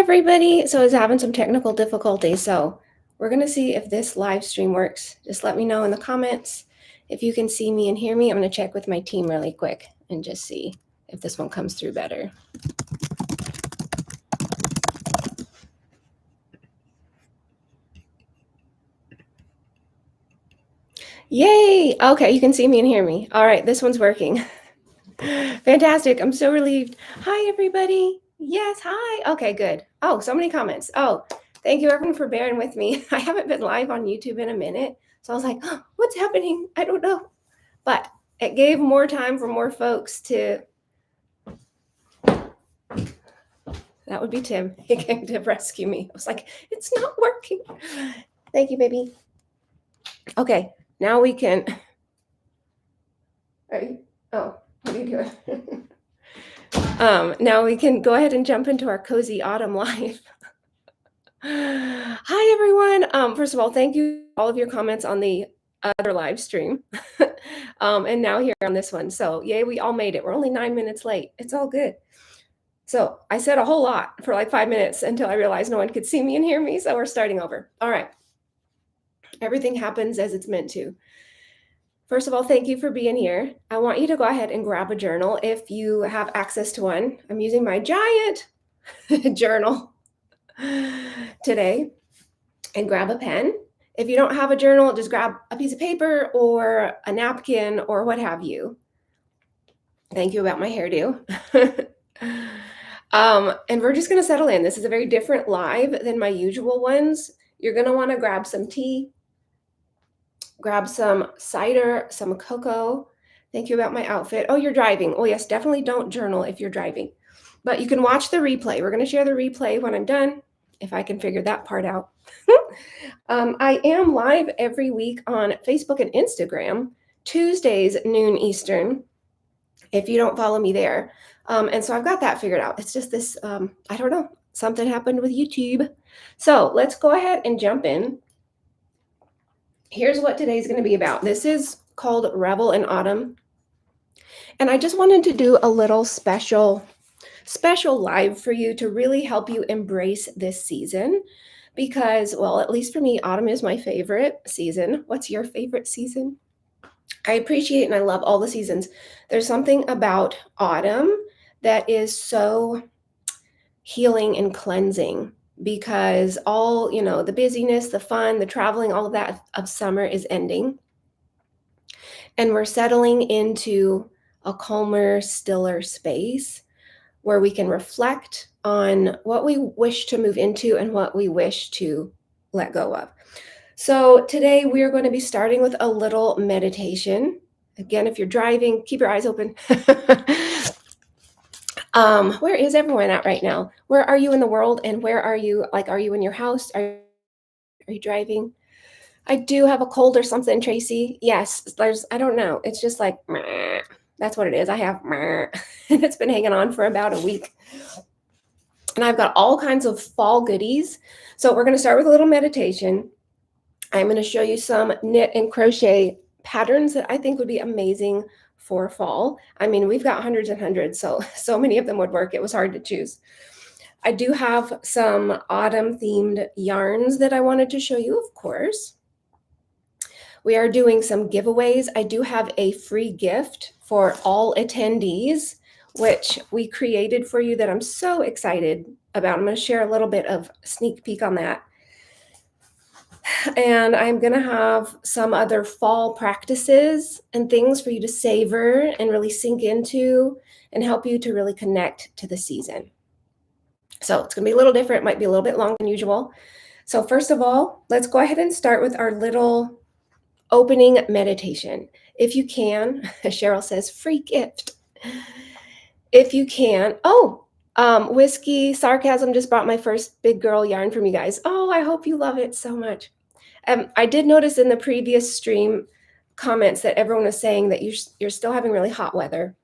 everybody. So I was having some technical difficulties. So we're going to see if this live stream works. Just let me know in the comments if you can see me and hear me. I'm going to check with my team really quick and just see if this one comes through better. Yay! Okay, you can see me and hear me. All right, this one's working. Fantastic. I'm so relieved. Hi, everybody. Yes, hi. Okay, good. Oh, so many comments. Oh, thank you, everyone, for bearing with me. I haven't been live on YouTube in a minute. So I was like, oh, what's happening? I don't know. But it gave more time for more folks to. That would be Tim. He came to rescue me. I was like, it's not working. Thank you, baby. Okay, now we can. Oh, what are you doing? Now we can go ahead and jump into our cozy autumn live. Hi, everyone. First of all, thank you for all of your comments on the other live stream. And now here on this one. So yay, we all made it. We're only 9 minutes late. It's all good. So I said a whole lot for like 5 minutes until I realized no one could see me and hear me. So we're starting over. All right. Everything happens as it's meant to. First of all, thank you for being here. I want you to go ahead and grab a journal if you have access to one. I'm using my giant journal today, and grab a pen. If you don't have a journal, just grab a piece of paper or a napkin or what have you. Thank you about my hairdo. And we're just going to settle in. This is a very different live than my usual ones. You're going to want to grab some tea, grab some cider, some cocoa. Thank you about my outfit. Oh, you're driving. Oh, yes, definitely don't journal if you're driving. But you can watch the replay. We're going to share the replay when I'm done, if I can figure that part out. I am live every week on Facebook and Instagram, Tuesdays, noon Eastern, if you don't follow me there. And so I've got that figured out. It's just this, I don't know, something happened with YouTube. So let's go ahead and jump in. Here's what today's going to be about. This is called Revel in Autumn. And I just wanted to do a little special live for you to really help you embrace this season. Because, well, at least for me, autumn is my favorite season. What's your favorite season? I appreciate and I love all the seasons. There's something about autumn that is so healing and cleansing, because all, the busyness, the fun, the traveling, all of that of summer is ending. And we're settling into a calmer, stiller space where we can reflect on what we wish to move into and what we wish to let go of. So today we're going to be starting with a little meditation. Again, if you're driving, keep your eyes open. Where is everyone at right now? Where are you in the world? And where are you? Like, are you in your house? Are you driving? I do have a cold or something, Tracy. Yes, I don't know. It's just like, meh. That's what it is. I have, and it's been hanging on for about a week. And I've got all kinds of fall goodies. So we're going to start with a little meditation. I'm going to show you some knit and crochet patterns that I think would be amazing for fall. I mean, we've got hundreds and hundreds, so many of them would work. It was hard to choose. I do have some autumn themed yarns that I wanted to show you, of course. We are doing some giveaways. I do have a free gift for all attendees, which we created for you that I'm so excited about. I'm going to share a little bit of sneak peek on that. And I'm going to have some other fall practices and things for you to savor and really sink into and help you to really connect to the season. So it's going to be a little different. It might be a little bit longer than usual. So first of all, let's go ahead and start with our little opening meditation. If you can, Cheryl says, free gift. If you can. Whiskey Sarcasm just brought my first big girl yarn from you guys. Oh, I hope you love it so much. I did notice in the previous stream comments that everyone was saying that you're still having really hot weather.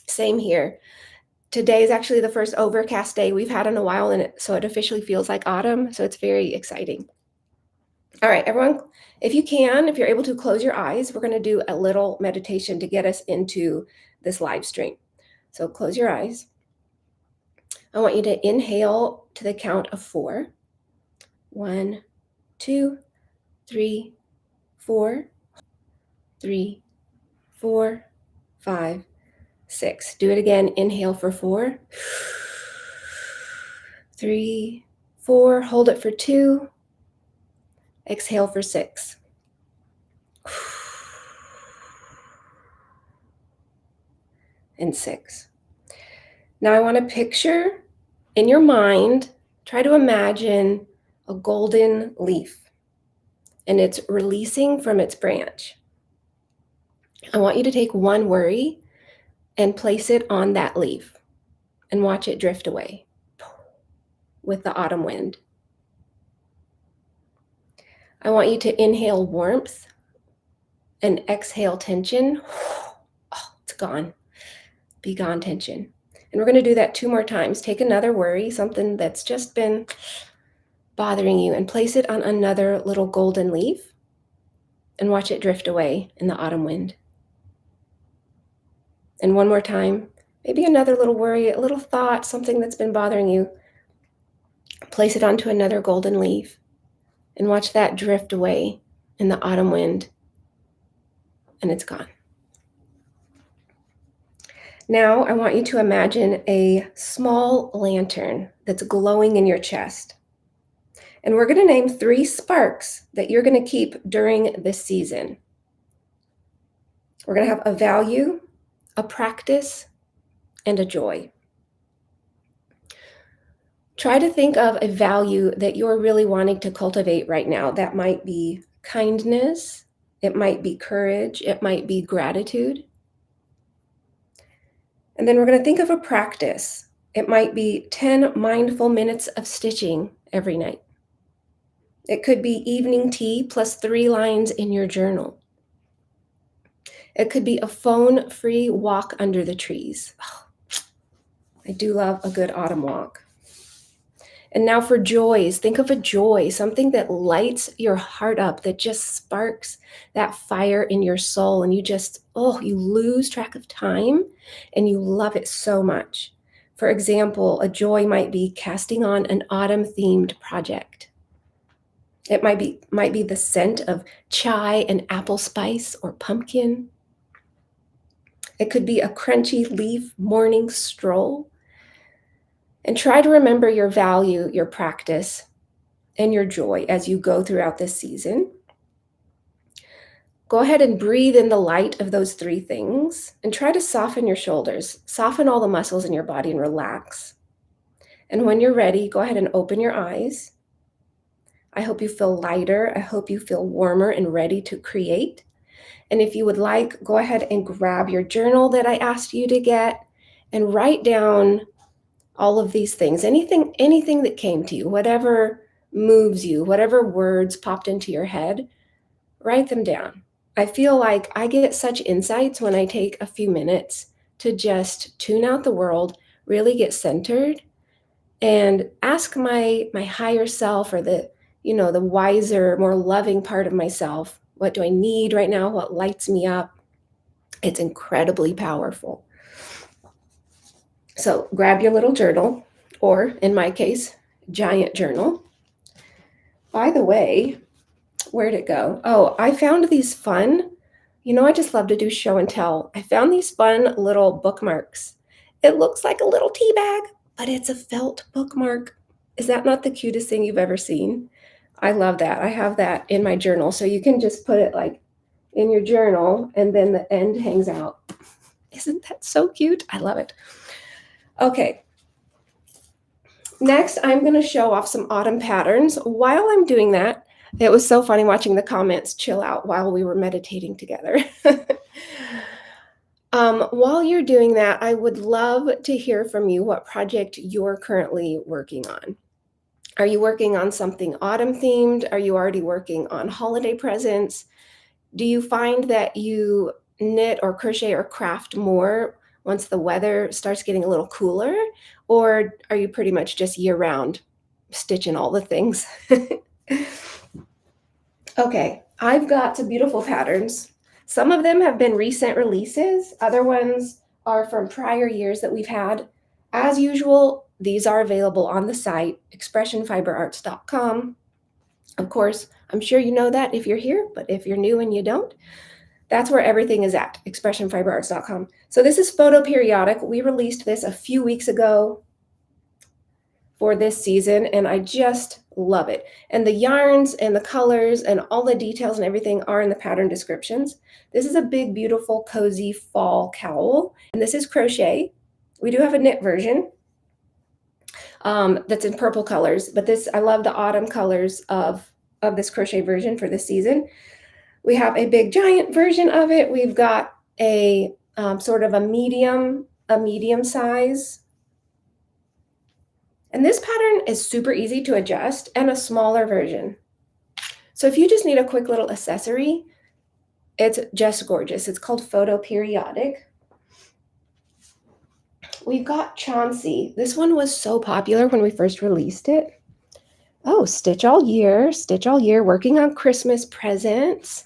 Same here. Today is actually the first overcast day we've had in a while, and so it officially feels like autumn. So it's very exciting. All right, everyone, if you're able to close your eyes, we're going to do a little meditation to get us into this live stream. So close your eyes. I want you to inhale to the count of 4. 1, 2, 3, 4, 3, 4, 5, 6. Do it again. Inhale for 4, 3, 4. Hold it for 2. Exhale for 6. And 6. Now I want to picture in your mind, try to imagine a golden leaf and it's releasing from its branch. I want you to take one worry and place it on that leaf and watch it drift away with the autumn wind. I want you to inhale warmth and exhale tension. Oh, it's gone. Be gone, tension. And we're going to do that 2 more times. Take another worry, something that's just been bothering you, and place it on another little golden leaf and watch it drift away in the autumn wind. And one more time, maybe another little worry, a little thought, something that's been bothering you. Place it onto another golden leaf and watch that drift away in the autumn wind, and it's gone. Now I want you to imagine a small lantern that's glowing in your chest. And we're going to name 3 sparks that you're going to keep during this season. We're going to have a value, a practice, and a joy. Try to think of a value that you're really wanting to cultivate right now. That might be kindness, it might be courage, it might be gratitude. And then we're going to think of a practice. It might be 10 mindful minutes of stitching every night. It could be evening tea plus 3 lines in your journal. It could be a phone-free walk under the trees. Oh, I do love a good autumn walk. And now for joys, think of a joy, something that lights your heart up, that just sparks that fire in your soul. And you just, you lose track of time and you love it so much. For example, a joy might be casting on an autumn-themed project. It might be the scent of chai and apple spice or pumpkin. It could be a crunchy leaf morning stroll. And try to remember your value, your practice, and your joy as you go throughout this season. Go ahead and breathe in the light of those 3 things and try to soften your shoulders, soften all the muscles in your body and relax. And when you're ready, go ahead and open your eyes. I hope you feel lighter. I hope you feel warmer and ready to create. And if you would like, go ahead and grab your journal that I asked you to get and write down all of these things, anything that came to you, whatever moves you, whatever words popped into your head, write them down. I feel like I get such insights when I take a few minutes to just tune out the world, really get centered, and ask my higher self, or the wiser, more loving part of myself, what do I need right now? What lights me up? It's incredibly powerful. So grab your little journal, or in my case, giant journal. By the way, where'd it go? Oh, I found these fun, I just love to do show and tell. I found these fun little bookmarks. It looks like a little tea bag, but it's a felt bookmark. Is that not the cutest thing you've ever seen? I love that. I have that in my journal. So you can just put it like in your journal and then the end hangs out. Isn't that so cute? I love it. Okay. Next, I'm going to show off some autumn patterns. While I'm doing that, it was so funny watching the comments chill out while we were meditating together. While you're doing that, I would love to hear from you what project you're currently working on. Are you working on something autumn themed? Are you already working on holiday presents? Do you find that you knit or crochet or craft more once the weather starts getting a little cooler? Or are you pretty much just year round stitching all the things? Okay, I've got some beautiful patterns. Some of them have been recent releases. Other ones are from prior years that we've had. As usual, These are available on the site, expressionfiberarts.com. Of course, I'm sure you know that if you're here, but if you're new and you don't, that's where everything is at, expressionfiberarts.com. So this is photo periodic. We released this a few weeks ago for this season, and I just love it. And the yarns and the colors and all the details and everything are in the pattern descriptions. This is a big, beautiful, cozy fall cowl, and this is crochet. We do have a knit version that's in purple colors, but this, I love the autumn colors of this crochet version for this season. We have a big giant version of it. We've got a sort of a medium size. And this pattern is super easy to adjust, and a smaller version. So if you just need a quick little accessory, it's just gorgeous. It's called Photo Periodic. We've got Chauncey. This one was so popular when we first released it. Oh, Stitch All Year, working on Christmas presents.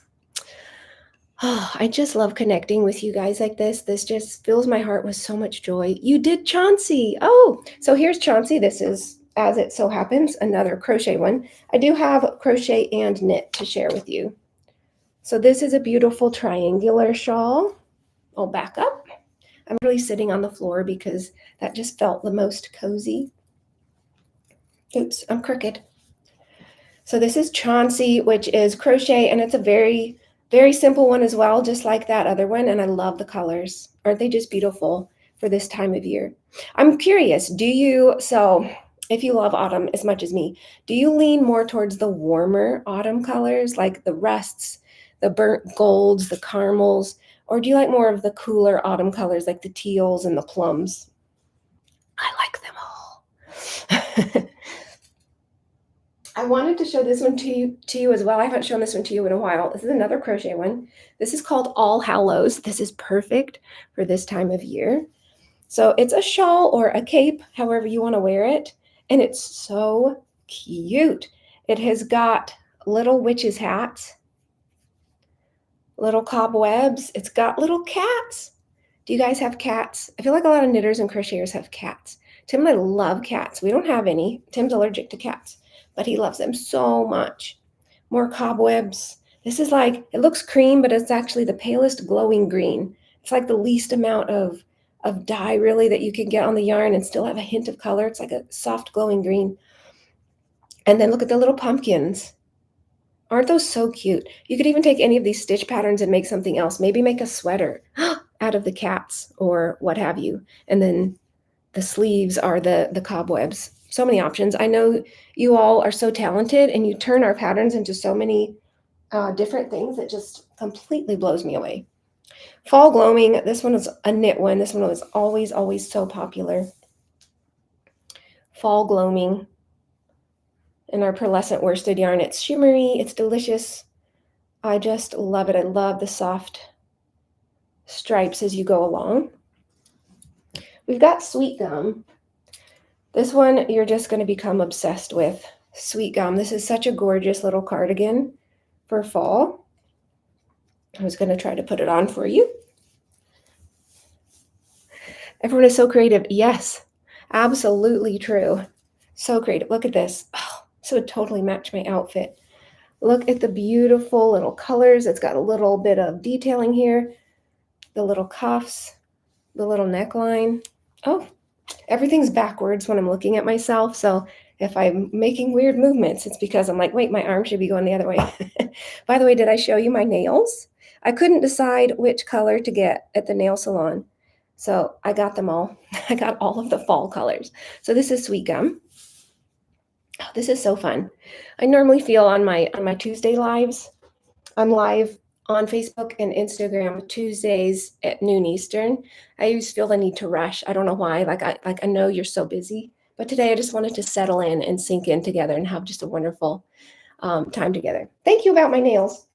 Oh, I just love connecting with you guys like this. This just fills my heart with so much joy. You did Chauncey. Oh, so here's Chauncey. This is, as it so happens, another crochet one. I do have crochet and knit to share with you. So this is a beautiful triangular shawl. I'll back up. I'm really sitting on the floor because that just felt the most cozy. Oops, I'm crooked. So this is Chauncey, which is crochet, and it's a very, very simple one as well, just like that other one. And I love the colors. Aren't they just beautiful for this time of year? I'm curious, so if you love autumn as much as me, do you lean more towards the warmer autumn colors, like the rusts, the burnt golds, the caramels, or do you like more of the cooler autumn colors, like the teals and the plums? I like them all. I wanted to show this one to you as well. I haven't shown this one to you in a while. This is another crochet one. This is called All Hallows. This is perfect for this time of year. So it's a shawl or a cape, however you want to wear it. And it's so cute. It has got little witches' hats, little cobwebs. It's got little cats. Do you guys have cats? I feel like a lot of knitters and crocheters have cats. Tim and I love cats. We don't have any. Tim's allergic to cats, but he loves them so much. More cobwebs. This is like, it looks cream, but it's actually the palest glowing green. It's like the least amount of dye really that you can get on the yarn and still have a hint of color. It's like a soft glowing green. And then look at the little pumpkins. Aren't those so cute? You could even take any of these stitch patterns and make something else. Maybe make a sweater out of the cats or what have you. And then the sleeves are the cobwebs. So many options. I know you all are so talented and you turn our patterns into so many different things. It just completely blows me away. Fall Gloaming. This one is a knit one. This one was always, always so popular. Fall Gloaming. In our pearlescent worsted yarn. It's shimmery. It's delicious. I just love it. I love the soft stripes as you go along. We've got Sweet Gum. This one you're just going to become obsessed with. Sweet Gum. This is such a gorgeous little cardigan for fall. I was going to try to put it on for you. Everyone is so creative. Yes, absolutely true. So creative. Look at this. Oh, this would totally match my outfit. Look at the beautiful little colors. It's got a little bit of detailing here. The little cuffs, the little neckline. Oh, everything's backwards when I'm looking at myself. So if I'm making weird movements, it's because I'm like, wait, my arm should be going the other way. By the way, did I show you my nails? I couldn't decide which color to get at the nail salon. So I got them all. I got all of the fall colors. So this is Sweet Gum. Oh, this is so fun. I normally feel on my Tuesday lives. I'm live on Facebook and Instagram Tuesdays at noon Eastern. I always feel the need to rush. I don't know why. I know you're so busy, but today I just wanted to settle in and sink in together and have just a wonderful time together. Thank you about my nails.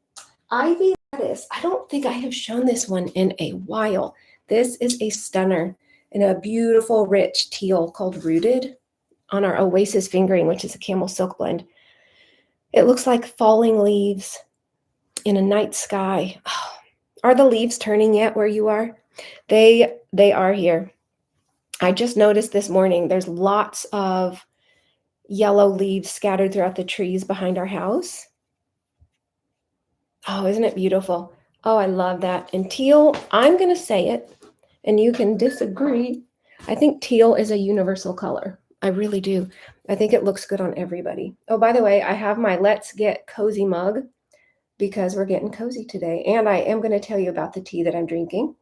Ivy Lettuce. I don't think I have shown this one in a while. This is a stunner in a beautiful rich teal called Rooted on our Oasis fingering, which is a camel silk blend. It looks like falling leaves in a night sky. Oh, are the leaves turning yet where you are? They are here. I just noticed this morning there's lots of yellow leaves scattered throughout the trees behind our house. Oh, isn't it beautiful? Oh, I love that. And teal, I'm going to say it, and you can disagree. I think teal is a universal color. I really do. I think it looks good on everybody. Oh, by the way, I have my Let's Get Cozy mug because we're getting cozy today. And I am going to tell you about the tea that I'm drinking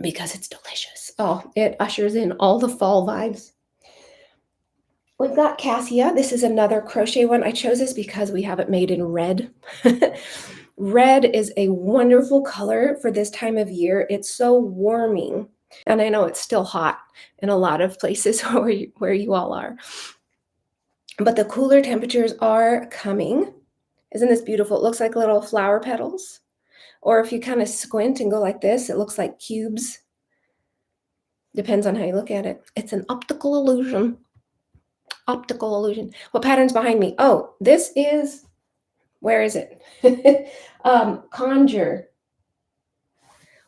because it's delicious. Oh, it ushers in all the fall vibes. We've got cassia. This is another crochet one. I chose this because we have it made in red. Red is a wonderful color for this time of year. It's so warming. And I know it's still hot in a lot of places where you all are. But the cooler temperatures are coming. Isn't this beautiful? It looks like little flower petals. Or if you kind of squint and go like this, it looks like cubes. Depends on how you look at it. It's an optical illusion. Optical illusion. What pattern's behind me? Oh, this is, where is it? Conjure,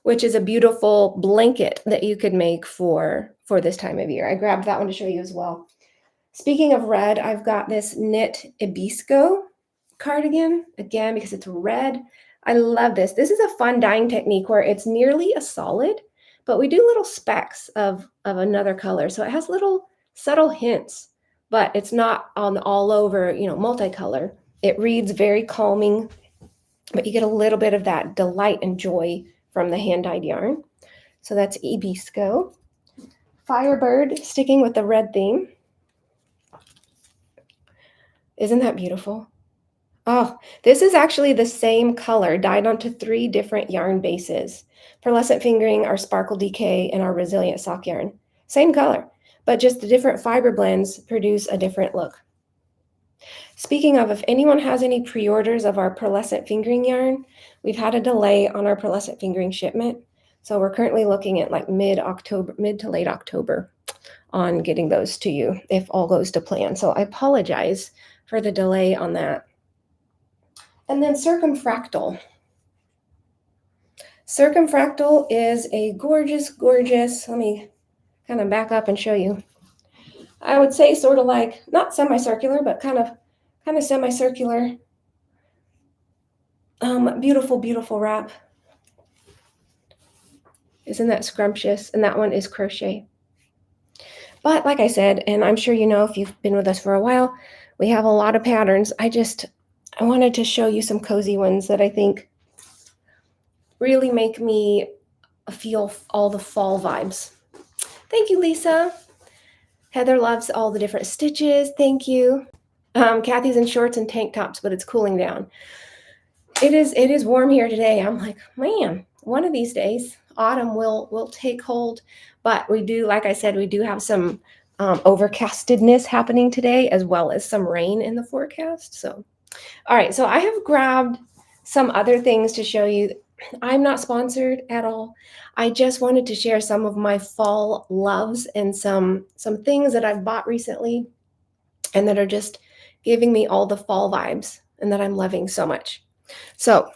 which is a beautiful blanket that you could make for this time of year. I grabbed that one to show you as well. Speaking of red, I've got this knit hibisco cardigan, again, because it's red. I love this. This is a fun dyeing technique where it's nearly a solid, but we do little specks of another color. So it has little subtle hints, but it's not on all over, multicolor. It reads very calming, but you get a little bit of that delight and joy from the hand-dyed yarn. So that's hibisco. Firebird, sticking with the red theme. Isn't that beautiful? Oh, this is actually the same color dyed onto 3 different yarn bases. Pearlescent fingering, our sparkle DK, and our resilient sock yarn. Same color, but just the different fiber blends produce a different look. Speaking of, if anyone has any pre-orders of our pearlescent fingering yarn, we've had a delay on our pearlescent fingering shipment. So we're currently looking at like mid to late October on getting those to you if all goes to plan. So I apologize for the delay on that. And then circumfractal. Circumfractal is a gorgeous, gorgeous, let me kind of back up and show you. I would say sort of like, not semicircular, but kind of semicircular. Beautiful, beautiful wrap. Isn't that scrumptious? And that one is crochet. But like I said, and I'm sure you know if you've been with us for a while, we have a lot of patterns. I wanted to show you some cozy ones that I think really make me feel all the fall vibes. Thank you, Lisa. Heather loves all the different stitches. Thank you. Kathy's in shorts and tank tops, but it's cooling down. It is warm here today. I'm like, man, one of these days, autumn will take hold. But we do, like I said, we do have some overcastedness happening today, as well as some rain in the forecast. So, all right. So I have grabbed some other things to show you. I'm not sponsored at all. I just wanted to share some of my fall loves and some things that I've bought recently and that are just giving me all the fall vibes and that I'm loving so much. So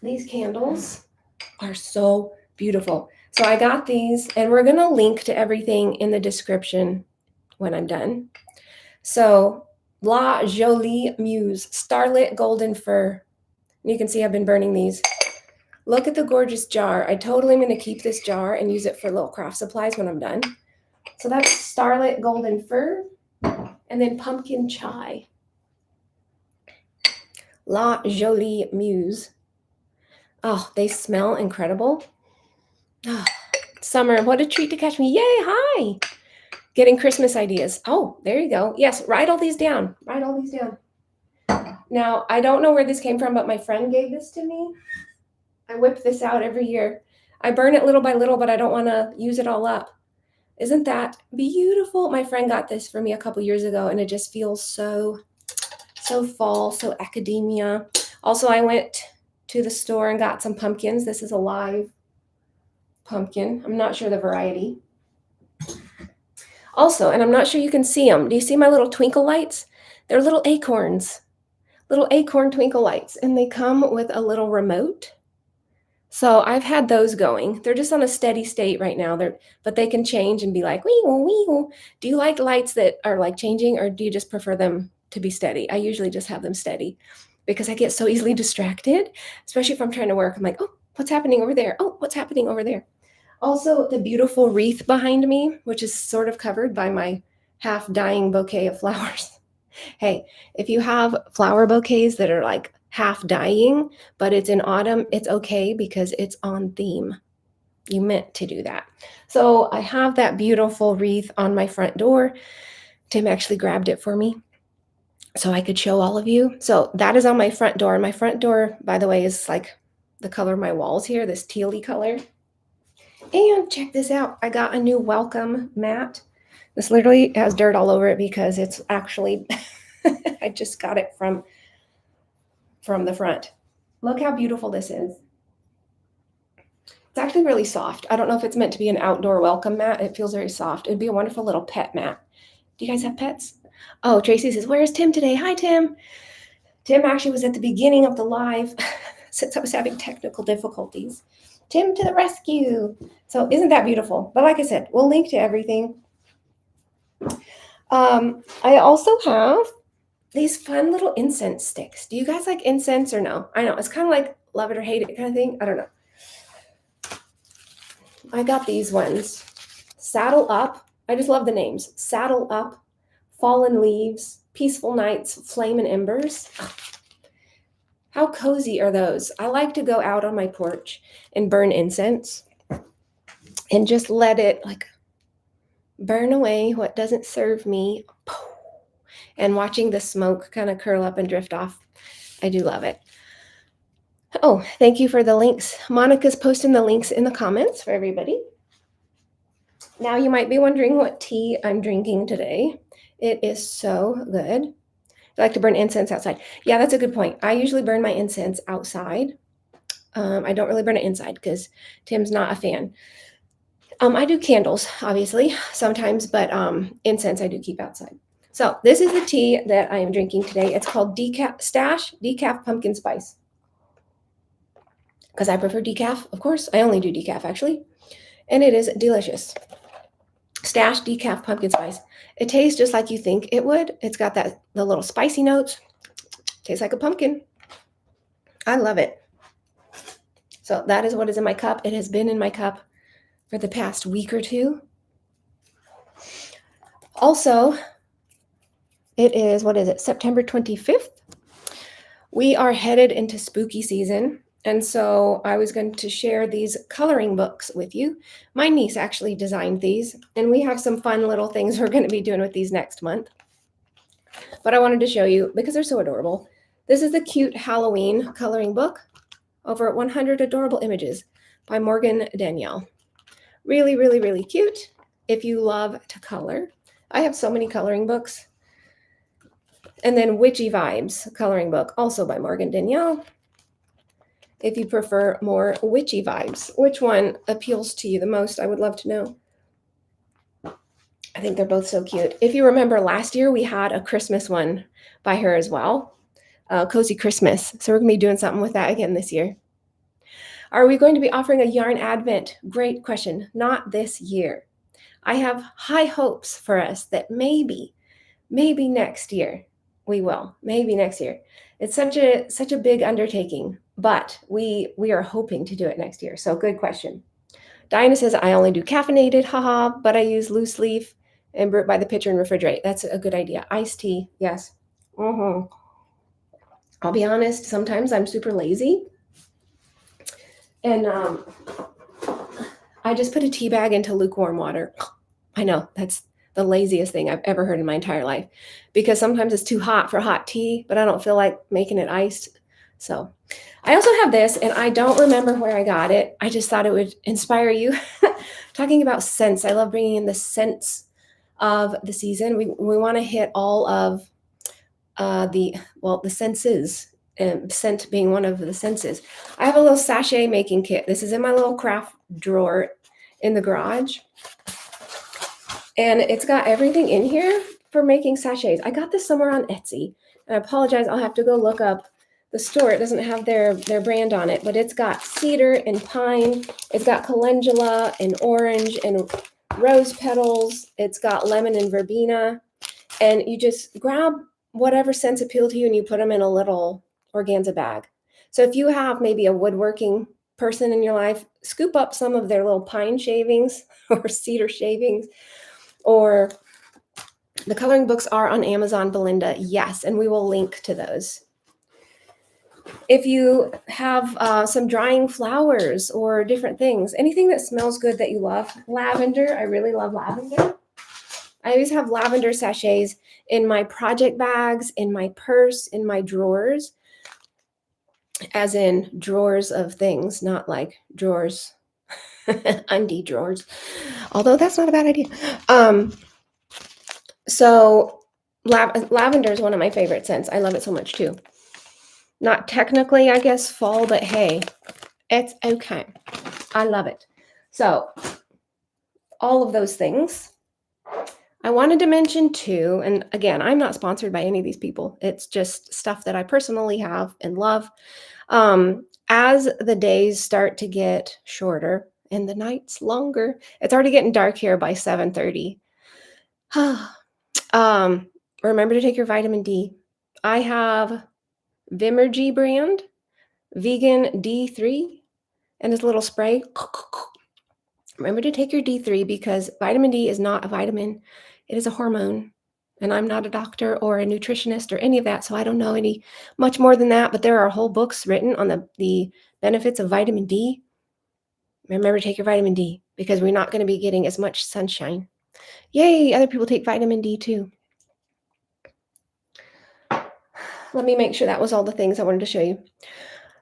these candles are so beautiful. So I got these, and we're going to link to everything in the description when I'm done. So La Jolie Muse, Starlit Golden Fur. You can see I've been burning these. Look at the gorgeous jar. I totally am going to keep this jar and use it for little craft supplies when I'm done. So that's Starlit Golden Fur, and then Pumpkin Chai. La Jolie Muse. Oh, they smell incredible. Oh, summer, what a treat to catch me. Yay, hi. Getting Christmas ideas. Oh, there you go. Yes, write all these down. Write all these down. Now, I don't know where this came from, but my friend gave this to me. I whip this out every year. I burn it little by little, but I don't want to use it all up. Isn't that beautiful? My friend got this for me a couple years ago, and it just feels so fall, so academia. Also, I went to the store and got some pumpkins. This is a live pumpkin. I'm not sure the variety. Also, and I'm not sure you can see them. Do you see my little twinkle lights? They're little acorns, little acorn twinkle lights, and they come with a little remote. So I've had those going. They're just on a steady state right now. But they can change and be like, wee wee. Do you like lights that are like changing, or do you just prefer them to be steady? I usually just have them steady because I get so easily distracted, especially if I'm trying to work. I'm like, oh, what's happening over there? Oh, what's happening over there? Also, the beautiful wreath behind me, which is sort of covered by my half dying bouquet of flowers. Hey, if you have flower bouquets that are like half dying, but it's in autumn, it's okay because it's on theme. You meant to do that. So I have that beautiful wreath on my front door. Tim actually grabbed it for me so I could show all of you. So that is on my front door. And my front door, by the way, is like the color of my walls here, this tealy color. And check this out. I got a new welcome mat. This literally has dirt all over it because it's actually, I just got it from the front. Look how beautiful this is. It's actually really soft. I don't know if it's meant to be an outdoor welcome mat. It feels very soft. It'd be a wonderful little pet mat. Do you guys have pets? Oh, Tracy says, where's Tim today? Hi, Tim. Tim actually was at the beginning of the live since I was having technical difficulties. Tim to the rescue. So isn't that beautiful? But like I said, we'll link to everything. I also have these fun little incense sticks. Do you guys like incense or no? I know, it's kind of like love it or hate it kind of thing. I don't know. I got these ones. Saddle Up. I just love the names. Saddle Up, Fallen Leaves, Peaceful Nights, Flame and Embers. How cozy are those? I like to go out on my porch and burn incense and just let it like burn away what doesn't serve me. And watching the smoke kind of curl up and drift off. I do love it. Oh, thank you for the links. Monica's posting the links in the comments for everybody. Now you might be wondering what tea I'm drinking today. It is so good. I like to burn incense outside. Yeah, that's a good point. I usually burn my incense outside. I don't really burn it inside because Tim's not a fan. I do candles, obviously, sometimes, but incense I do keep outside. So this is the tea that I am drinking today. It's called Decaf Pumpkin Spice. Because I prefer decaf, of course. I only do decaf, actually. And it is delicious. Stash Decaf Pumpkin Spice. It tastes just like you think it would. It's got the little spicy notes. Tastes like a pumpkin. I love it. So that is what is in my cup. It has been in my cup for the past week or two. Also, it is, September 25th. We are headed into spooky season. And so I was going to share these coloring books with you. My niece actually designed these, and we have some fun little things we're going to be doing with these next month. But I wanted to show you because they're so adorable. This is the cute Halloween coloring book, over 100 adorable images by Morgan Danielle. Really, really, really cute if you love to color. I have so many coloring books. And then Witchy Vibes coloring book, also by Morgan Danielle. If you prefer more witchy vibes, which one appeals to you the most? I would love to know. I think they're both so cute. If you remember last year, we had a Christmas one by her as well, Cozy Christmas. So we're going to be doing something with that again this year. Are we going to be offering a yarn advent? Great question. Not this year. I have high hopes for us that maybe next year we will. Maybe next year. It's such a big undertaking, but we are hoping to do it next year. So good question. Diana says, I only do caffeinated, haha, but I use loose leaf and brew it by the pitcher and refrigerate. That's a good idea. Iced tea, yes. I'll be honest, sometimes I'm super lazy. And I just put a tea bag into lukewarm water. I know, that's the laziest thing I've ever heard in my entire life, because sometimes it's too hot for hot tea, but I don't feel like making it iced. So I also have this, and I don't remember where I got it. I just thought it would inspire you. Talking about scents, I love bringing in the scents of the season. We want to hit all of the senses, and scent being one of the senses. I have a little sachet making kit. This is in my little craft drawer in the garage. And it's got everything in here for making sachets. I got this somewhere on Etsy. And I apologize, I'll have to go look up the store. It doesn't have their brand on it, but it's got cedar and pine. It's got calendula and orange and rose petals. It's got lemon and verbena. And you just grab whatever scents appeal to you and you put them in a little organza bag. So if you have maybe a woodworking person in your life, scoop up some of their little pine shavings or cedar shavings, or the coloring books are on Amazon, Belinda. Yes, and we will link to those. If you have some drying flowers or different things, anything that smells good that you love, lavender, I really love lavender. I always have lavender sachets in my project bags, in my purse, in my drawers, as in drawers of things, not like drawers, undie drawers, although that's not a bad idea. So lavender is one of my favorite scents. I love it so much too. Not technically, I guess, fall, but hey, it's okay. I love it. So all of those things. I wanted to mention too, and again, I'm not sponsored by any of these people. It's just stuff that I personally have and love. As the days start to get shorter and the nights longer, it's already getting dark here by 7:30. Remember to take your vitamin D. I have Vimergy brand, vegan D3, and this little spray. Remember to take your D3 because vitamin D is not a vitamin. It is a hormone. And I'm not a doctor or a nutritionist or any of that, so I don't know any much more than that. But there are whole books written on the benefits of vitamin D. Remember to take your vitamin D because we're not going to be getting as much sunshine. Yay, other people take vitamin D too. Let me make sure that was all the things I wanted to show you.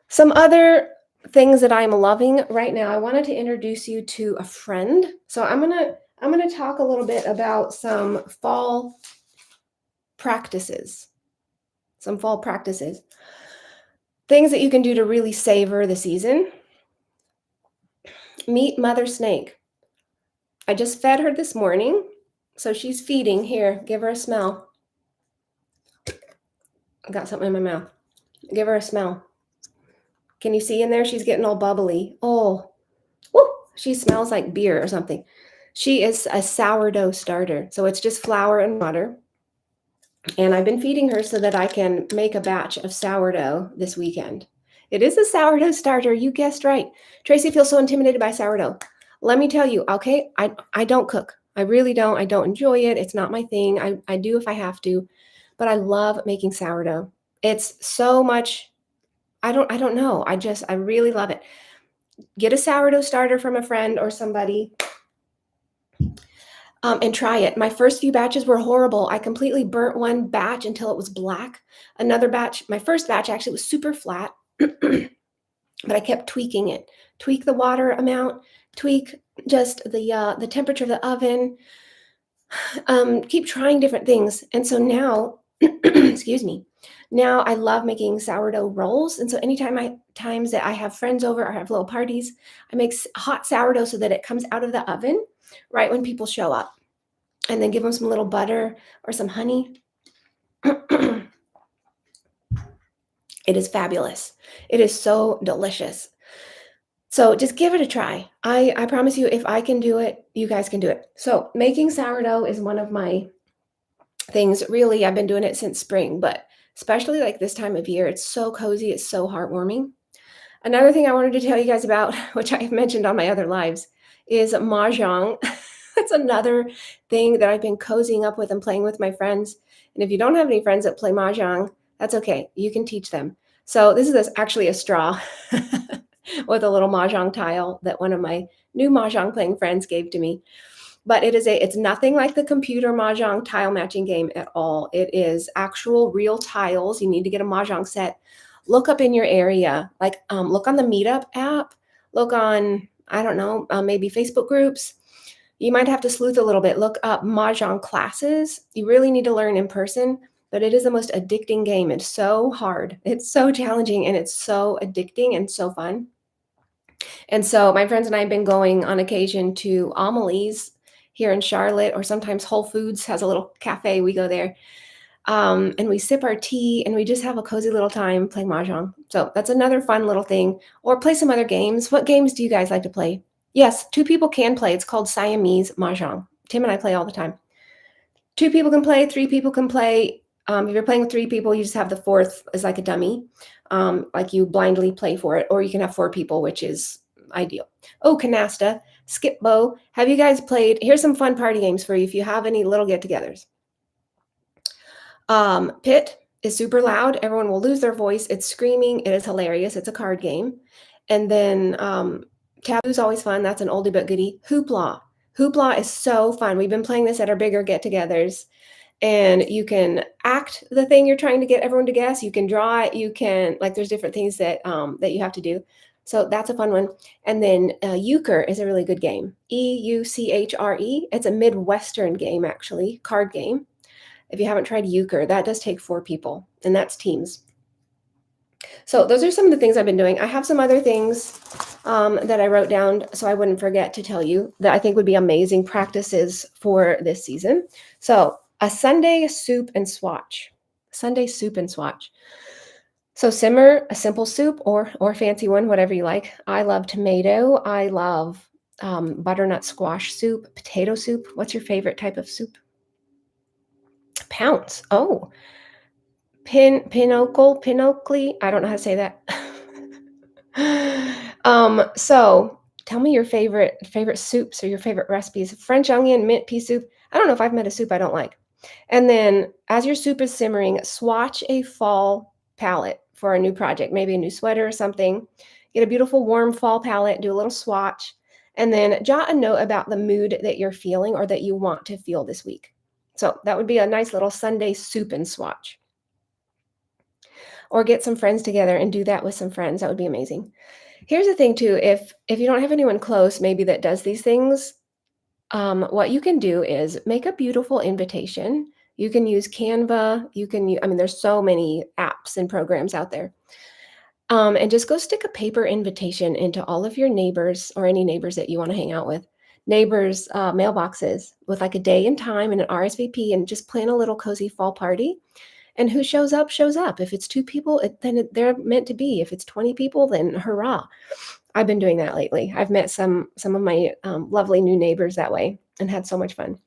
Some other things that I'm loving right now. I wanted to introduce you to a friend. So I'm gonna talk a little bit about some fall practices. Things that you can do to really savor the season. Meet Mother Snake. I just fed her this morning, so she's feeding. Here, give her a smell. I got something in my mouth. Give her a smell. Can you see in there? She's getting all bubbly. Oh, woo, she smells like beer or something. She is a sourdough starter. So it's just flour and water. And I've been feeding her so that I can make a batch of sourdough this weekend. It is a sourdough starter. You guessed right. Tracy feels so intimidated by sourdough. Let me tell you, okay, I don't cook. I really don't. I don't enjoy it. It's not my thing. I do if I have to, but I love making sourdough. It's so much. I don't know. I really love it. Get a sourdough starter from a friend or somebody. And try it. My first few batches were horrible. I completely burnt one batch until it was black. Another batch, my first batch actually was super flat, but I kept tweaking it. Tweak the water amount, tweak just the temperature of the oven. Keep trying different things. And so now, excuse me, now I love making sourdough rolls. And so times that I have friends over or have little parties, I make hot sourdough so that it comes out of the oven right when people show up, and then give them some little butter or some honey. It is fabulous. It is so delicious. So just give it a try. I promise you, if I can do it, you guys can do it. So making sourdough is one of my things. Really, I've been doing it since spring, but especially like this time of year, it's so cozy. It's so heartwarming. Another thing I wanted to tell you guys about, which I've mentioned on my other lives, is mahjong. That's another thing that I've been cozying up with and playing with my friends. And if you don't have any friends that play mahjong, that's okay. You can teach them. So this is actually a straw with a little mahjong tile that one of my new mahjong playing friends gave to me. But it's nothing like the computer mahjong tile matching game at all. It is actual real tiles. You need to get a mahjong set. Look up in your area, like look on the Meetup app. Look on, I don't know, maybe Facebook groups. You might have to sleuth a little bit. Look up mahjong classes. You really need to learn in person, but it is the most addicting game. It's so hard. It's so challenging, and it's so addicting and so fun. And so my friends and I have been going on occasion to Amelie's here in Charlotte, or sometimes Whole Foods has a little cafe. We go there. And we sip our tea and we just have a cozy little time playing mahjong. So that's another fun little thing. Or play some other games. What games do you guys like to play? Yes, two people can play. It's called Siamese mahjong. Tim and I play all the time. Two people can play, three people can play. If you're playing with three people, you just have the fourth as like a dummy, like you blindly play for it, or you can have four people, which is ideal. Oh, canasta, skip bow. Have you guys played? Here's some fun party games for you if you have any little get-togethers. Pit is super loud. Everyone will lose their voice. It's screaming. It is hilarious. It's a card game. And then Taboo's always fun. That's an oldie but goodie. Hoopla. Hoopla is so fun. We've been playing this at our bigger get-togethers. And you can act the thing you're trying to get everyone to guess. You can draw it. You can, like, there's different things that that you have to do. So that's a fun one. And then Euchre is a really good game. Euchre. It's a Midwestern game, actually, card game. If you haven't tried Euchre, that does take 4 people, and that's teams. So those are some of the things I've been doing. I have some other things that I wrote down so I wouldn't forget to tell you that I think would be amazing practices for this season. So a Sunday soup and swatch. Sunday soup and swatch. So simmer a simple soup or fancy one, whatever you like. I love tomato. I love butternut squash soup, potato soup. What's your favorite type of soup? Pounce. Oh, pinochle. I don't know how to say that. So tell me your favorite soups or your favorite recipes. French onion, mint pea soup. I don't know if I've made a soup I don't like. And then as your soup is simmering, swatch a fall palette for a new project, maybe a new sweater or something. Get a beautiful warm fall palette, do a little swatch, and then jot a note about the mood that you're feeling or that you want to feel this week. So that would be a nice little Sunday soup and swatch. Or get some friends together and do that with some friends. That would be amazing. Here's the thing too, if you don't have anyone close maybe that does these things, what you can do is make a beautiful invitation. You can use Canva. I mean, there's so many apps and programs out there. And just go stick a paper invitation into all of your neighbors or any neighbors that you want to hang out with. Neighbors' mailboxes with like a day and time and an RSVP, and just plan a little cozy fall party. And who shows up, shows up. If it's 2 people, then they're meant to be. If it's 20 people, then hurrah. I've been doing that lately. I've met some of my lovely new neighbors that way and had so much fun.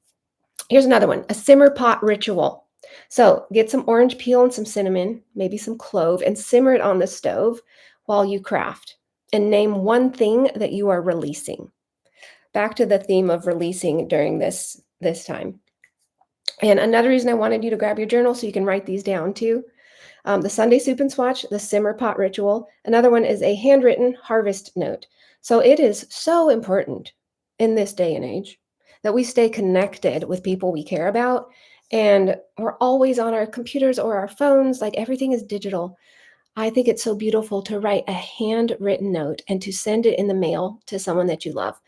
Here's another one, a simmer pot ritual. So get some orange peel and some cinnamon, maybe some clove, and simmer it on the stove while you craft. And name one thing that you are releasing. Back to the theme of releasing during this time. And another reason I wanted you to grab your journal so you can write these down too. The Sunday soup and swatch, the simmer pot ritual. Another one is a handwritten harvest note. So it is so important in this day and age that we stay connected with people we care about. And we're always on our computers or our phones, like everything is digital. I think it's so beautiful to write a handwritten note and to send it in the mail to someone that you love.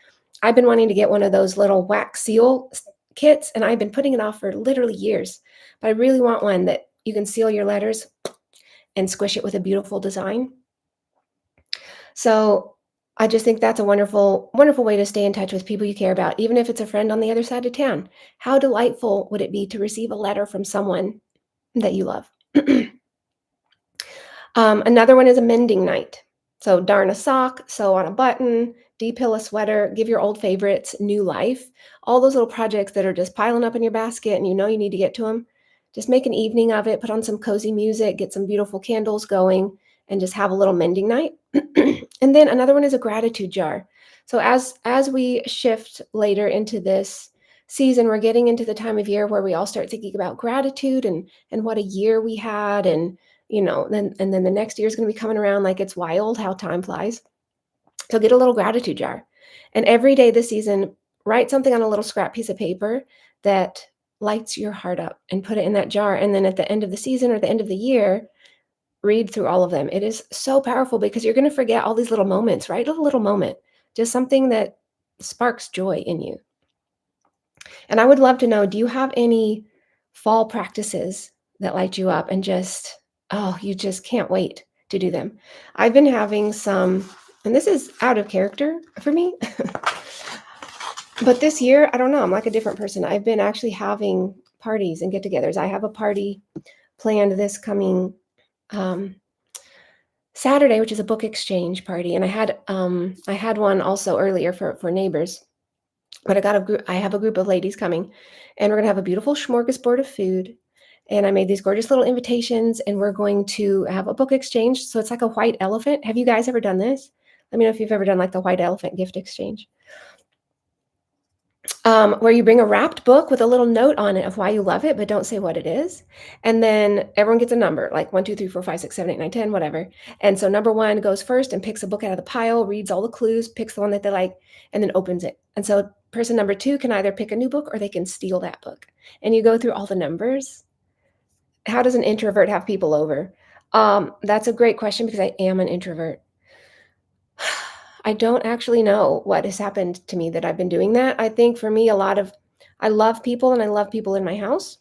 I've been wanting to get one of those little wax seal kits, and I've been putting it off for literally years. But I really want one that you can seal your letters and squish it with a beautiful design. So I just think that's a wonderful, wonderful way to stay in touch with people you care about, even if it's a friend on the other side of town. How delightful would it be to receive a letter from someone that you love? Another one is a mending night. So darn a sock, sew on a button, depill a sweater, give your old favorites new life. All those little projects that are just piling up in your basket and you know you need to get to them. Just make an evening of it, put on some cozy music, get some beautiful candles going, and just have a little mending night. And then another one is a gratitude jar. So as we shift later into this season, we're getting into the time of year where we all start thinking about gratitude and what a year we had, and then the next year is going to be coming around like it's wild how time flies. So get a little gratitude jar. And every day this season, write something on a little scrap piece of paper that lights your heart up and put it in that jar. And then at the end of the season or the end of the year, read through all of them. It is so powerful because you're going to forget all these little moments, right? A little moment, just something that sparks joy in you. And I would love to know, do you have any fall practices that light you up and just, oh, you just can't wait to do them? I've been having some, and this is out of character for me, but this year, I don't know, I'm like a different person. I've been actually having parties and get-togethers. I have a party planned this coming Saturday, which is a book exchange party, and I had one also earlier for neighbors. But I have a group of ladies coming, and we're gonna have a beautiful smorgasbord of food. And I made these gorgeous little invitations, and we're going to have a book exchange. So it's like a white elephant. Have you guys ever done this? Let me know if you've ever done like the white elephant gift exchange. Where you bring a wrapped book with a little note on it of why you love it, but don't say what it is. And then everyone gets a number, like 1, 2, 3, 4, 5, 6, 7, 8, 9, 10, whatever. And so number 1 goes first and picks a book out of the pile, reads all the clues, picks the one that they like, and then opens it. And so person number 2 can either pick a new book or they can steal that book. And you go through all the numbers. How does an introvert have people over? That's a great question because I am an introvert. I don't actually know what has happened to me that I've been doing that. I think for me, I love people and I love people in my house.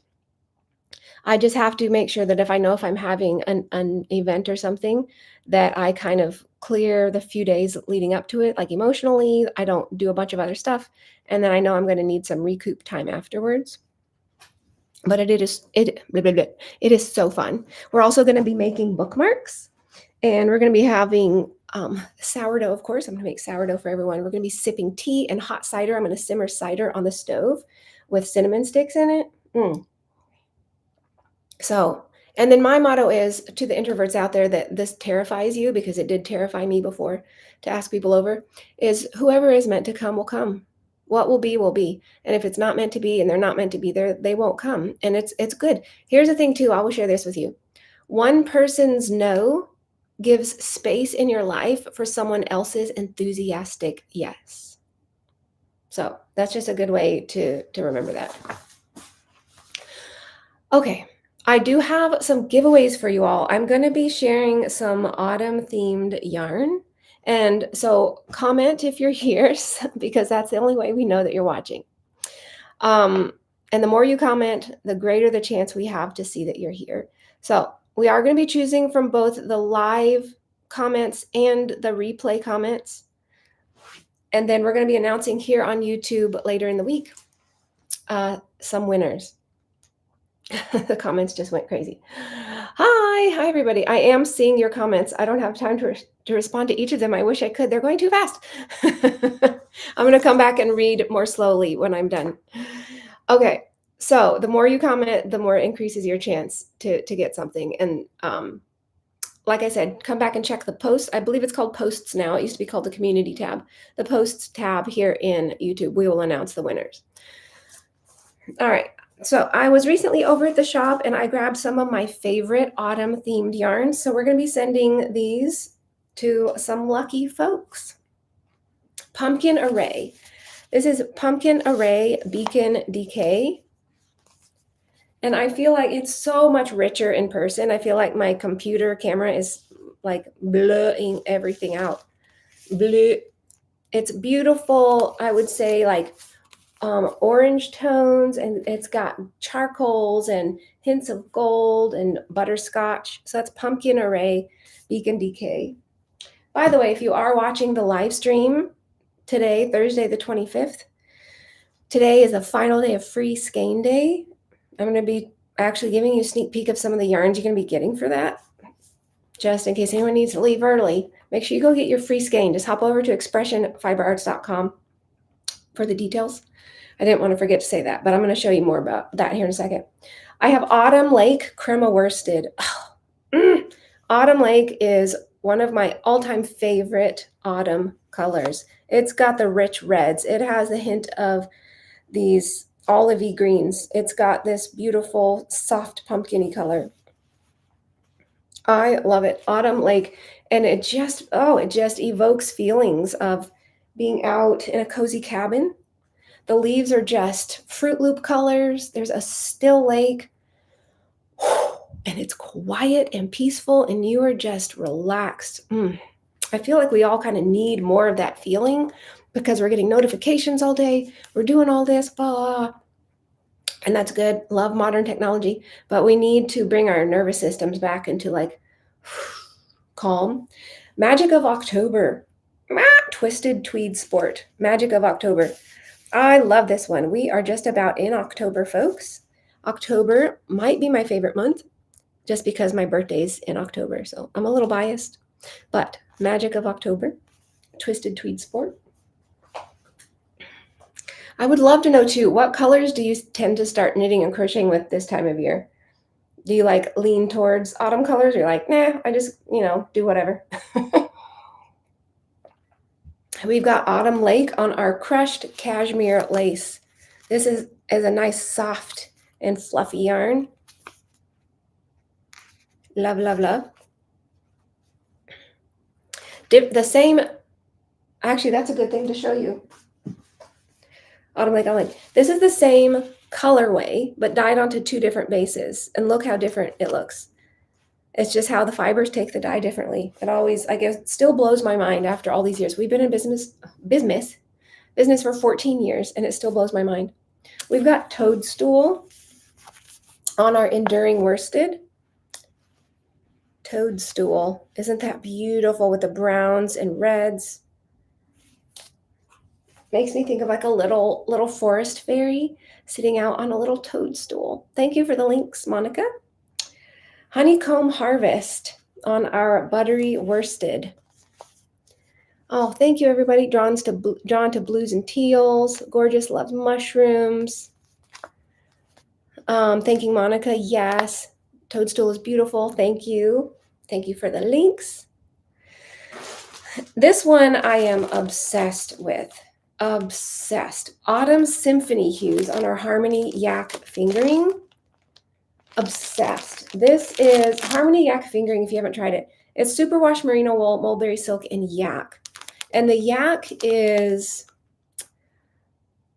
I just have to make sure that if I know if I'm having an event or something, that I kind of clear the few days leading up to it, like emotionally. I don't do a bunch of other stuff. And then I know I'm going to need some recoup time afterwards. But it is so fun. We're also going to be making bookmarks, and we're going to be having sourdough, of course. I'm going to make sourdough for everyone. We're going to be sipping tea and hot cider. I'm going to simmer cider on the stove with cinnamon sticks in it. So, and then my motto is to the introverts out there that this terrifies you, because it did terrify me before to ask people over, is whoever is meant to come will come. What will be will be. And if it's not meant to be and they're not meant to be there, they won't come. And it's good. Here's the thing too, I will share this with you. One person's no gives space in your life for someone else's enthusiastic yes. So that's just a good way to remember that. Okay, I do have some giveaways for you all. I'm going to be sharing some autumn themed yarn. And so comment if you're here, because that's the only way we know that you're watching. And the more you comment, the greater the chance we have to see that you're here. So we are going to be choosing from both the live comments and the replay comments. And then we're going to be announcing here on YouTube later in the week some winners. The comments just went crazy. Hi everybody. I am seeing your comments. I don't have time to respond to each of them. I wish I could. They're going too fast. I'm going to come back and read more slowly when I'm done. Okay. So the more you comment, the more it increases your chance to get something. And like I said, come back and check the posts. I believe it's called posts now. It used to be called the community tab. The posts tab here in YouTube. We will announce the winners. All right. So I was recently over at the shop and I grabbed some of my favorite autumn themed yarns. So we're going to be sending these to some lucky folks. Pumpkin Array. This is Pumpkin Array Beacon DK. And I feel like it's so much richer in person. I feel like my computer camera is like blurring everything out. Bleh. It's beautiful. I would say like orange tones, and it's got charcoals and hints of gold and butterscotch. So that's Pumpkin Array Beacon DK. By the way, if you are watching the live stream today, Thursday the 25th, today is the final day of free skein day. I'm going to be actually giving you a sneak peek of some of the yarns you're going to be getting for that, just in case anyone needs to leave early. Make sure you go get your free skein. Just hop over to expressionfiberarts.com for the details. I didn't want to forget to say that, but I'm going to show you more about that here in a second. I have Autumn Lake Crema Worsted. Autumn Lake is one of my all-time favorite autumn colors. It's got the rich reds. It has a hint of these olivey greens. It's got this beautiful, soft pumpkin-y color. I love it. Autumn Lake. And it just evokes feelings of being out in a cozy cabin. The leaves are just Fruit Loop colors. There's a still lake, and it's quiet and peaceful, and you are just relaxed. I feel like we all kind of need more of that feeling because we're getting notifications all day. We're doing all this, blah, and that's good. Love modern technology, but we need to bring our nervous systems back into like calm. Magic of October. Twisted Tweed Sport. Magic of October. I love this one. We are just about in October, folks. October might be my favorite month just because my birthday's in October. So I'm a little biased, but Magic of October, Twisted Tweed Sport. I would love to know too, what colors do you tend to start knitting and crocheting with this time of year? Do you like lean towards autumn colors or you're like, nah, I just, do whatever? We've got Autumn Lake on our crushed cashmere lace. This is a nice soft and fluffy yarn. Love, love, love. The same, actually, that's a good thing to show you. Autumn Lake, Autumn Lake. This is the same colorway, but dyed onto two different bases. And look how different it looks. It's just how the fibers take the dye differently. It always, I guess, still blows my mind after all these years. We've been in business for 14 years, and it still blows my mind. We've got Toadstool on our Enduring Worsted. Toadstool. Isn't that beautiful with the browns and reds? Makes me think of like a little forest fairy sitting out on a little toadstool. Thank you for the links, Monica. Honeycomb Harvest on our Buttery Worsted. Oh, thank you, everybody. Drawn to blues and teals. Gorgeous, loves mushrooms. Thanking Monica. Yes, Toadstool is beautiful. Thank you. Thank you for the links. This one I am obsessed with. Obsessed. Autumn Symphony Hues on our Harmony Yak Fingering. Obsessed. This is Harmony Yak Fingering if you haven't tried it. It's superwash merino wool, mulberry silk, and yak. And the yak is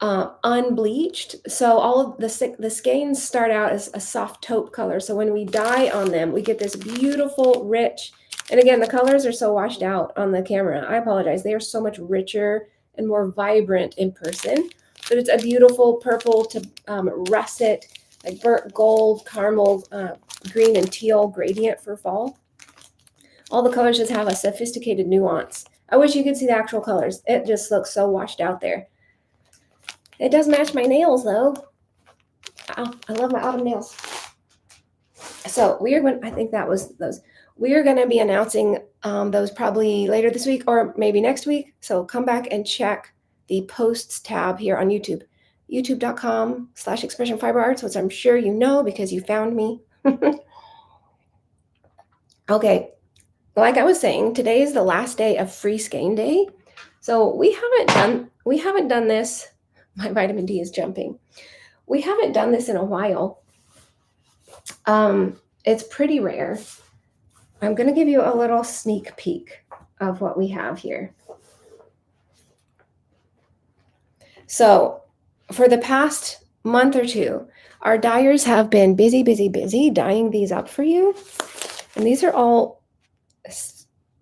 unbleached. So all of the skeins start out as a soft taupe color. So when we dye on them, we get this beautiful, rich, and again, the colors are so washed out on the camera. I apologize. They are so much richer and more vibrant in person. But it's a beautiful purple to russet, like burnt gold, caramel, green, and teal gradient for fall. All the colors just have a sophisticated nuance. I wish you could see the actual colors. It just looks so washed out there. It does match my nails, though. Oh, I love my autumn nails. So we are going, I think that was those. We are going to be announcing those probably later this week or maybe next week. So come back and check the posts tab here on YouTube. youtube.com/expressionfiberarts, which I'm sure you know because you found me. Okay, like I was saying, today is the last day of Free Skein Day. So we haven't done this. My vitamin D is jumping. We haven't done this in a while. It's pretty rare. I'm going to give you a little sneak peek of what we have here. So for the past month or two, our dyers have been busy dyeing these up for you. And these are all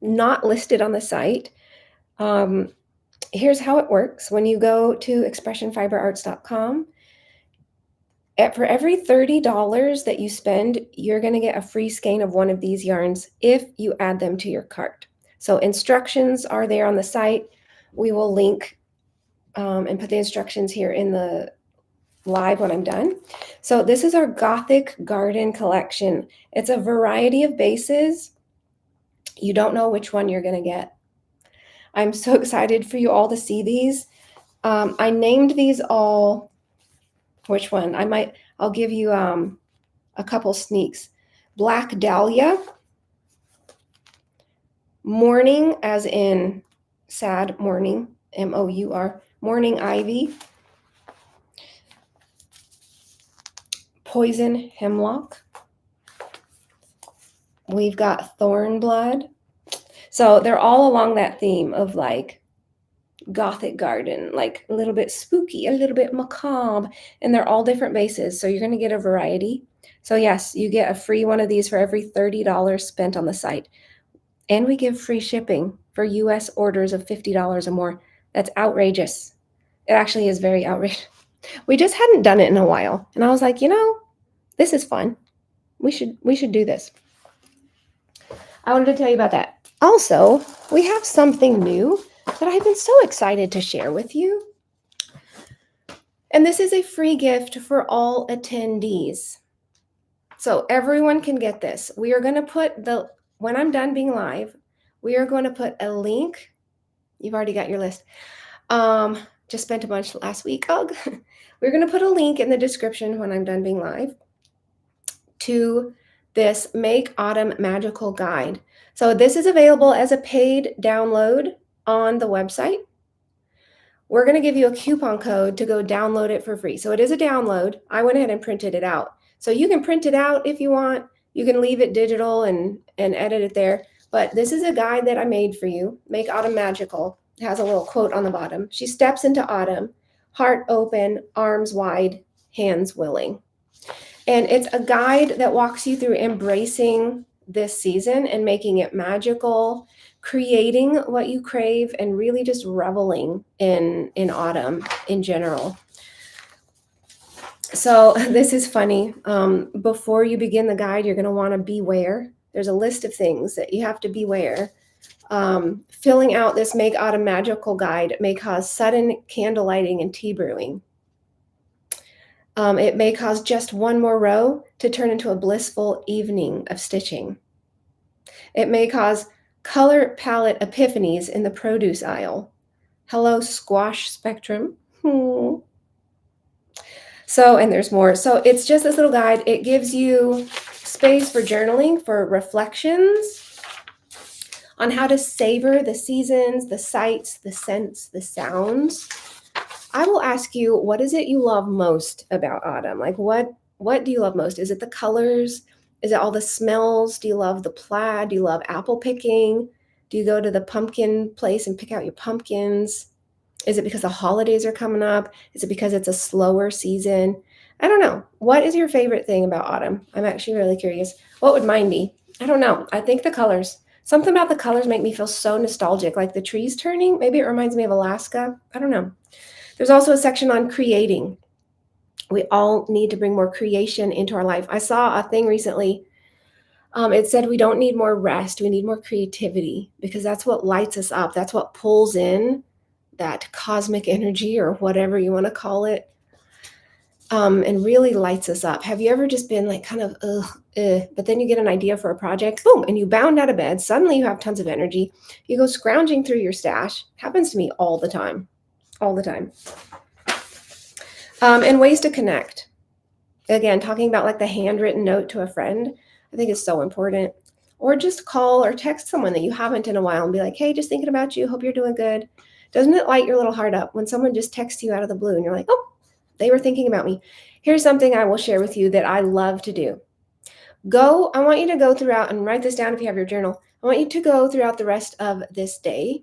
not listed on the site. Here's how it works. When you go to expressionfiberarts.com, for every $30 that you spend, you're going to get a free skein of one of these yarns if you add them to your cart. So instructions are there on the site. We will link and put the instructions here in the live when I'm done. So this is our Gothic Garden collection. It's a variety of bases. You don't know which one you're going to get. I'm so excited for you all to see these. I named these all. Which one? I'll give you a couple sneaks. Black Dahlia, Morning, as in sad morning, M-O-U-R, Morning Ivy, Poison Hemlock. We've got Thorn Blood. So they're all along that theme of like Gothic garden, like a little bit spooky, a little bit macabre, and they're all different bases. So you're going to get a variety. So yes, you get a free one of these for every $30 spent on the site. And we give free shipping for US orders of $50 or more. That's outrageous. It actually is very outrageous. We just hadn't done it in a while. And I was like, this is fun. We should do this. I wanted to tell you about that. Also, we have something new that I've been so excited to share with you. And this is a free gift for all attendees. So everyone can get this. We are going to put when I'm done being live, we are going to put a link. You've already got your list. Just spent a bunch last week. Ugh. We're going to put a link in the description when I'm done being live to this Make Autumn Magical Guide. So this is available as a paid download on the website. We're going to give you a coupon code to go download it for free. So it is a download. I went ahead and printed it out. So you can print it out if you want. You can leave it digital and edit it there. But this is a guide that I made for you. Make Autumn Magical. It has a little quote on the bottom. She steps into autumn, heart open, arms wide, hands willing. And it's a guide that walks you through embracing this season and making it magical, creating what you crave, and really just reveling in autumn in general. So this is funny. Before you begin the guide, you're going to want to beware. There's a list of things that you have to beware. Filling out this Make Autumn Magical Guide may cause sudden candle lighting and tea brewing. It may cause just one more row to turn into a blissful evening of stitching. It may cause color palette epiphanies in the produce aisle. Hello, squash spectrum. So, and there's more. So it's just this little guide. It gives you space for journaling, for reflections on how to savor the seasons, the sights, the scents, the sounds. I will ask you, what is it you love most about autumn? Like what do you love most? Is it the colors? Is it all the smells? Do you love the plaid? Do you love apple picking? Do you go to the pumpkin place and pick out your pumpkins? Is it because the holidays are coming up? Is it because it's a slower season? I don't know. What is your favorite thing about autumn? I'm actually really curious. What would mine be? I don't know. I think the colors. Something about the colors make me feel so nostalgic, like the trees turning. Maybe it reminds me of Alaska. I don't know. There's also a section on creating. We all need to bring more creation into our life. I saw a thing recently. It said we don't need more rest. We need more creativity because that's what lights us up. That's what pulls in that cosmic energy or whatever you want to call it, and really lights us up. Have you ever just been like kind of, but then you get an idea for a project, boom, and you bound out of bed. Suddenly you have tons of energy. You go scrounging through your stash. Happens to me all the time. All the time. And ways to connect. Again, talking about like the handwritten note to a friend, I think is so important. Or just call or text someone that you haven't in a while and be like, hey, just thinking about you. Hope you're doing good. Doesn't it light your little heart up when someone just texts you out of the blue and you're like, oh, they were thinking about me. Here's something I will share with you that I love to do. I want you to go throughout and write this down if you have your journal. I want you to go throughout the rest of this day.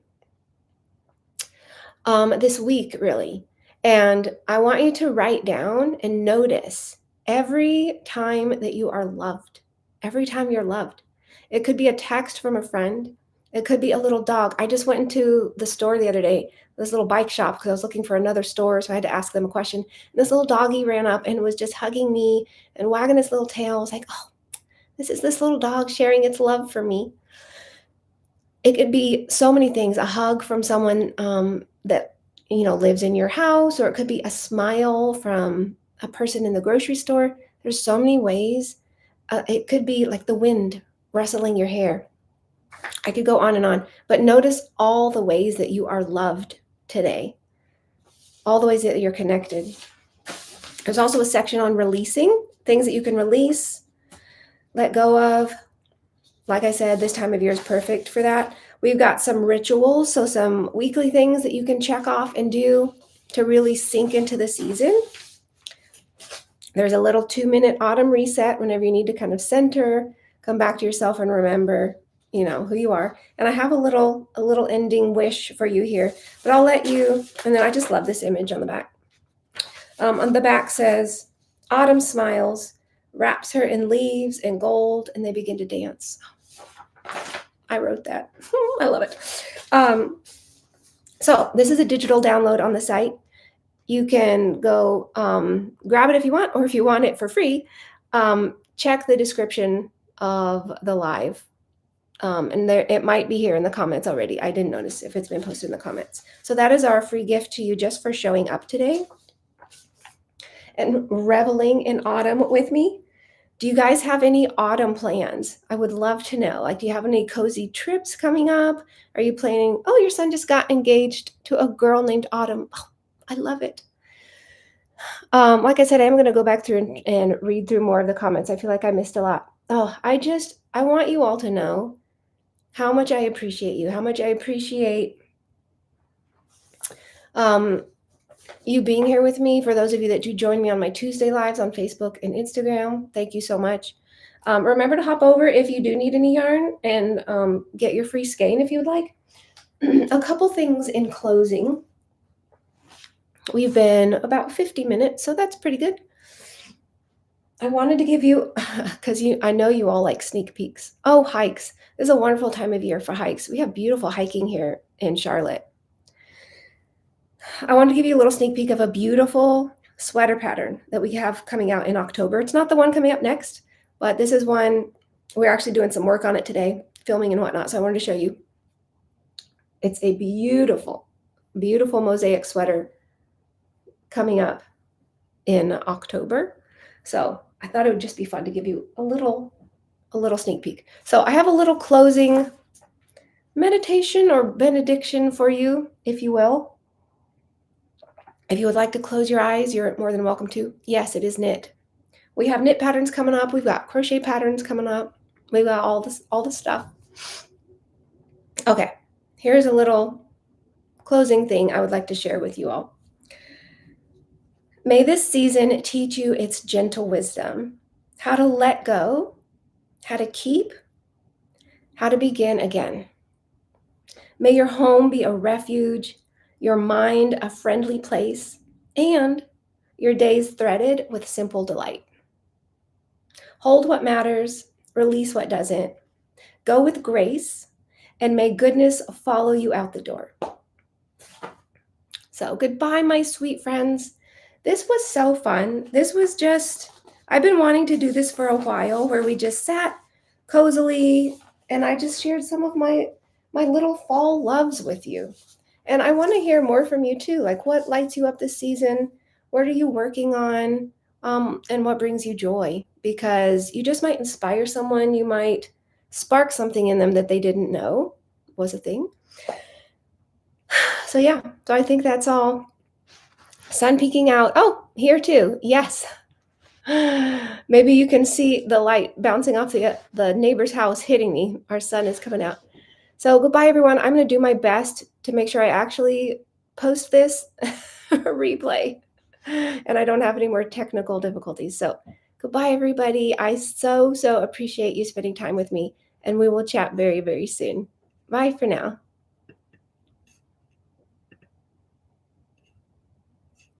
This week, really. And I want you to write down and notice every time that you are loved, every time you're loved. It could be a text from a friend. It could be a little dog. I just went into the store the other day, this little bike shop, because I was looking for another store. So I had to ask them a question. And this little doggy ran up and was just hugging me and wagging its little tail. I was like, oh, this is this little dog sharing its love for me. It could be so many things, a hug from someone that lives in your house, or it could be a smile from a person in the grocery store. There's so many ways. It could be like the wind rustling your hair. I could go on and on, but notice all the ways that you are loved today, all the ways that you're connected. There's also a section on releasing, things that you can release, let go of. Like I said, this time of year is perfect for that. We've got some rituals, so some weekly things that you can check off and do to really sink into the season. There's a little 2-minute autumn reset whenever you need to kind of center, come back to yourself and remember, who you are. And I have a little ending wish for you here, but I'll let you, and then I just love this image on the back. On the back says, autumn smiles, wraps her in leaves and gold, and they begin to dance. I wrote that. I love it. So this is a digital download on the site. You can go grab it if you want, or if you want it for free, check the description of the live. And there, it might be here in the comments already. I didn't notice if it's been posted in the comments. So that is our free gift to you just for showing up today. and reveling in autumn with me. Do you guys have any autumn plans? I would love to know. Like, do you have any cozy trips coming up? Are you planning? Oh, your son just got engaged to a girl named Autumn. Oh, I love it. Like I said, I'm going to go back through and read through more of the comments. I feel like I missed a lot. Oh, I want you all to know how much I appreciate you, how much I appreciate um, you being here with me. For those of you that do join me on my Tuesday lives on Facebook and Instagram, thank you so much. Remember to hop over if you do need any yarn and get your free skein if you would like. A couple things in closing. We've been about 50 minutes, so that's pretty good. I wanted to give you, because I know you all like sneak peeks. Oh, hikes. This is a wonderful time of year for hikes. We have beautiful hiking here in Charlotte. I wanted to give you a little sneak peek of a beautiful sweater pattern that we have coming out in October. It's not the one coming up next, but this is one. We're actually doing some work on it today, filming and whatnot, so I wanted to show you. It's a beautiful, beautiful mosaic sweater coming up in October. So I thought it would just be fun to give you a little sneak peek. So I have a little closing meditation or benediction for you, if you will. If you would like to close your eyes, you're more than welcome to. Yes, it is knit. We have knit patterns coming up. We've got crochet patterns coming up. We've got all the stuff. Okay, here's a little closing thing I would like to share with you all. May this season teach you its gentle wisdom, how to let go, how to keep, how to begin again. May your home be a refuge, your mind a friendly place, and your days threaded with simple delight. Hold what matters, release what doesn't. Go with grace, and may goodness follow you out the door. So, goodbye, my sweet friends. This was so fun. I've been wanting to do this for a while where we just sat cozily and I just shared some of my little fall loves with you. And I want to hear more from you too. Like, what lights you up this season? What are you working on? And what brings you joy? Because you just might inspire someone. You might spark something in them that they didn't know was a thing. So yeah, so I think that's all. Sun peeking out. Oh, here too. Yes. Maybe you can see the light bouncing off the neighbor's house hitting me. Our sun is coming out. So goodbye, everyone. I'm going to do my best to make sure I actually post this replay and I don't have any more technical difficulties. So goodbye, everybody. I so appreciate you spending time with me, and we will chat very, very soon. Bye for now.